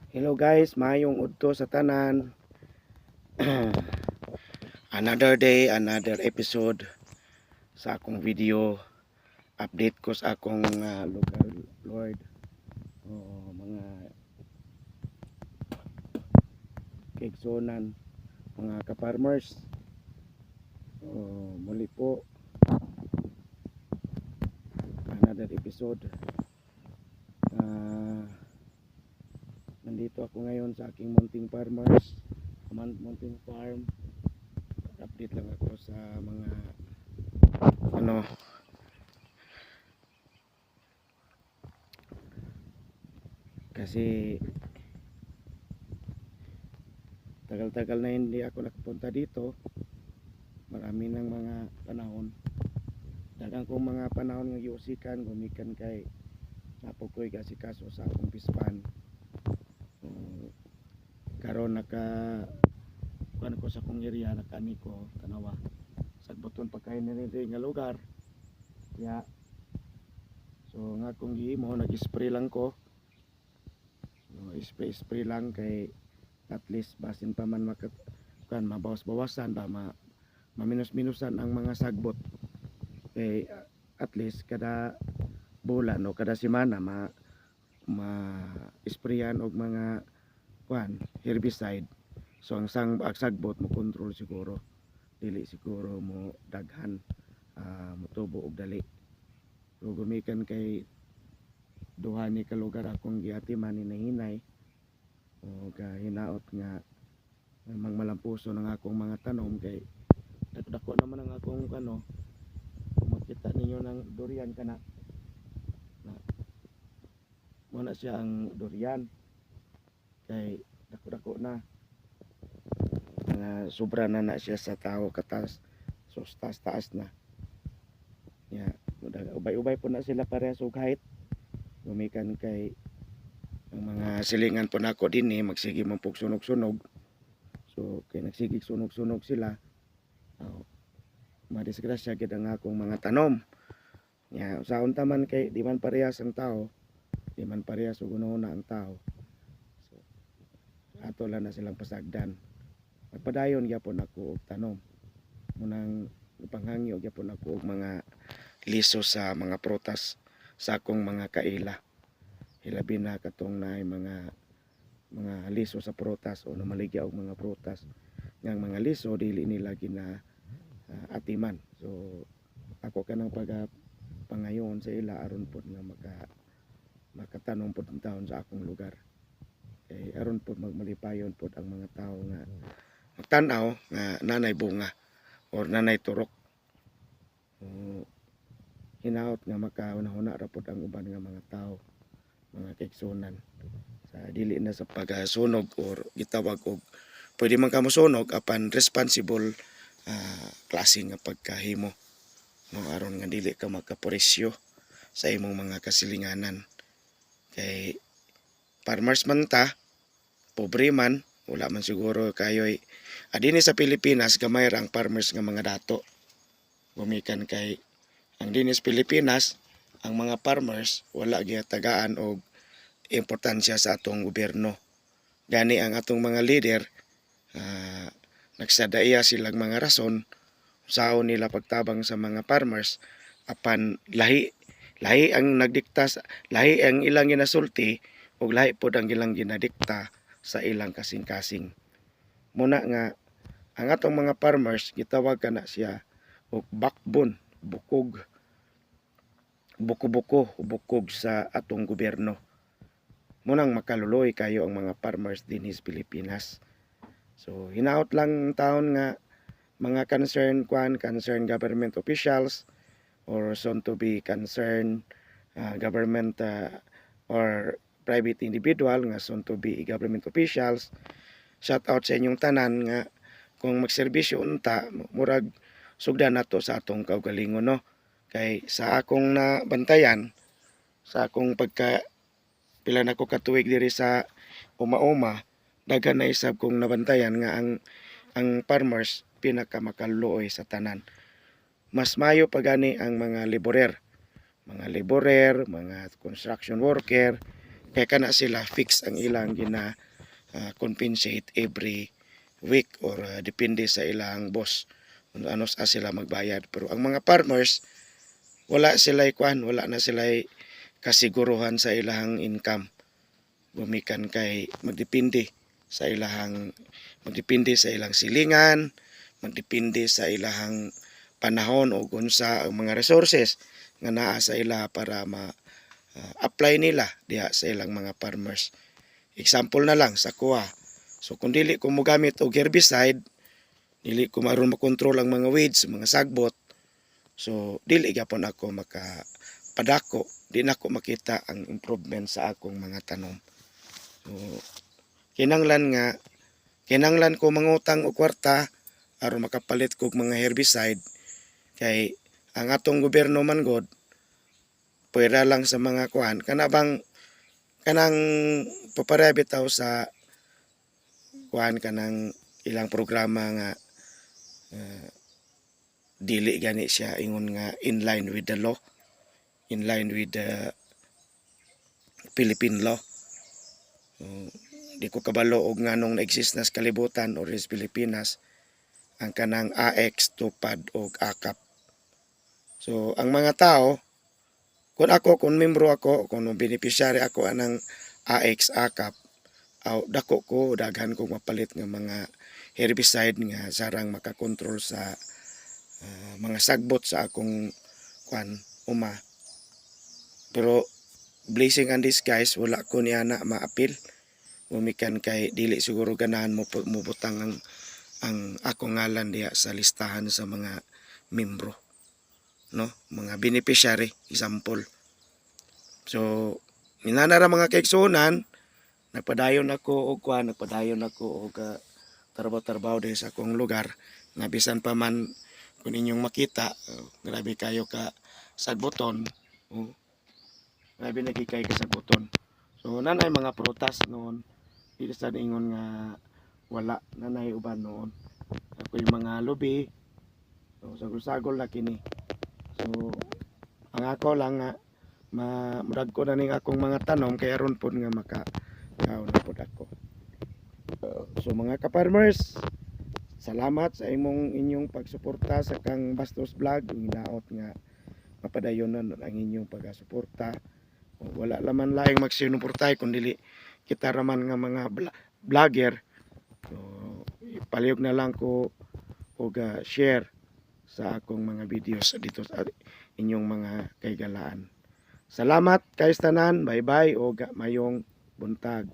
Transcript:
Hello guys, mayong udto sa tanan. Another day, another episode sa akong video. Update ko sa akong lugar, Lord. Mga kegsonan, mga ka-farmers. Muli po, another episode. Nandito ako ngayon sa aking munting farmers, munting farm. Update lang ako sa mga kasi tagal-tagal na hindi ako nakapunta dito. Marami ng mga panahon. Dagang kong mga panahon nga giusikan, gumikan kay napukoy kasi kaso sa akong pispan. Karon naka kuan ko sa kong area, nakani ko tanawa sagbuton pagkain nila nga lugar. Ya. So nga kung gihimo nag-spray lang ko. Spray lang kay at least basin pa man mabawas-bawasan ba maminus-minusan ang mga sagbot. Kay at least kada bulan o kada semana sprayan og mga herbicide. So ang sagbot mo control siguro, dili siguro mo daghan, mo tubo og dali. So gumikan kay duha ni ka lugar akong giatiman ni hinay o hinaot nga malampuso ng akong mga tanom kay dako naman ang akong makita ninyo ng durian kana muna siya ang durian kay dako na nga sobra na siya sa tao katas, so taas na ya. Ubay-ubay po na sila parehas og height. Gumikan kay ang mga silingan po nako din magsige man pug sunog-sunog. So kay nagsigig sunog-sunog sila, madisgrasya gid ang akong mga tanom. Ya, usaon ta man kay di man parehas ang tao, di man parehas og una ang tao. So ato lang na silang pasagdan. Magpadayon gyapon ako og tanom. Munang panghangyo gyapon ako og mga liso sa mga prutas sa akong mga kaila. Hilabi na katong naay mga liso sa prutas o namaligya og mga prutas. Yang mga liso dili nila gina atiman. So ako kanang pangayon sa ila aron pod nga makatanom pod ang taon sa akong lugar. Kay aron pod magmalipayon pod ang mga tao nga magtan-aw nga nanay bunga or nanay turok. Hinaot nga makauna-una ra pod ang uban nga mga tao, mga kaigsunan sa dili na sa pagasunog or gitawag og pwede man ka mosunog apan responsible klase nga pagkahimo, no, aron nga dili ka makaporisyo sa imong mga kasilinganan. Kay farmers man ta, pobre man, wala man siguro kayoy adini sa Pilipinas gamay ra ang farmers nga mga dato. Gumikan kay ang dinis Pilipinas, ang mga farmers wala gihatagaan og importansya sa atong gobyerno. Gani ang atong mga leader nagsadaiya silang mga rason saon nila pagtabang sa mga farmers apan lahi ang nagdikta, lahi ang ilang ginasulti ug lahi pod ang ilang ginadikta sa ilang kasing-kasing. Muna nga ang atong mga farmers gitawag kana siya og backbone, bukog sa atong gobyerno. Munang makaluloy kayo ang mga farmers din sa Pilipinas. So hinaot lang taon nga mga concerned government officials or soon to be concerned government or private individual nga soon to be government officials. Shout out sa inyong tanan nga kung magserbisyo unta murag sugdan nato sa atong kaugalingon, no? Kay sa akong nabantayan, sa akong pila na ko katuig diri sa uma-uma, daghan na isab kong nabantayan nga ang farmers pinakamakaloy sa tanan. Mas mayo pa gani ang mga laborer, mga construction worker, kay kana sila fix ang ilang gina compensate every week or depende sa ilang boss kung ano sa sila magbayad. Pero ang mga farmers wala sila kuan, wala na sila kasiguruhan sa ilang income. Gumikan kay magdepende sa ilang silingan, magdepende sa ilang panahon o unsa ang mga resources nga naa sa ila para apply nila diha sa ilang mga farmers. Example na lang sa kuha. So kung dili ko mogamit og herbicide, dili ko maron makontrol ang mga weeds, mga sagbot. So dili gyapon ako makapadako, di na ako makita ang improvement sa akong mga tanom. So kinanglan ko mangutang og kwarta aron makapalit kog mga herbicide kay ang atong gobyerno man god pwera lang sa mga kuan kanang papareha bitaw sa kuan kanang ilang programa nga dili gani siya ingon nga in line with the law, in line with the Philippine law. Di ko kabalo og nganong na-exist na sa kalibutan or sa Pilipinas ang kanang AX, TUPAD o AKAP. So ang mga tao kung membro ako, kung beneficiary ako anang AX, AKAP, dako ko daghan kong mapalit ng mga herbicide nga sarang makakontrol sa mga sagbot sa akong uma. Pero blessing and disguise wala ko niya na maapil. Umikan kay dili siguro ganahan mo butang ang akong ngalan diya sa listahan sa mga membro, no, mga beneficiary example. So minanara mga kaigsunan, nagpadayon ako og trabaho din sa akong lugar nga bisan pa man kung inyong makita, grabe kayo ka sagboton, grabe nagikay ka sagboton. So nanay mga prutas noon, dili sa ingon nga wala, nanay uban noon. Ako yung mga lubi, so sagol-sagol na kini. So ang ako lang nga murag ko na ning akong mga tanom kay aron pod nga makakaon pod ako. So mga ka-farmers, salamat sa inyong pagsuporta sa kang Bastos Vlog. Hinaot nga mapadayonan ang inyong pagsuporta. Wala laman laing magsinuportay kundi kita raman nga mga vlogger. So ipalihog na lang ko og share sa akong mga videos dito sa inyong mga kaygalaan. Salamat kay tanan. Bye bye o mayong buntag.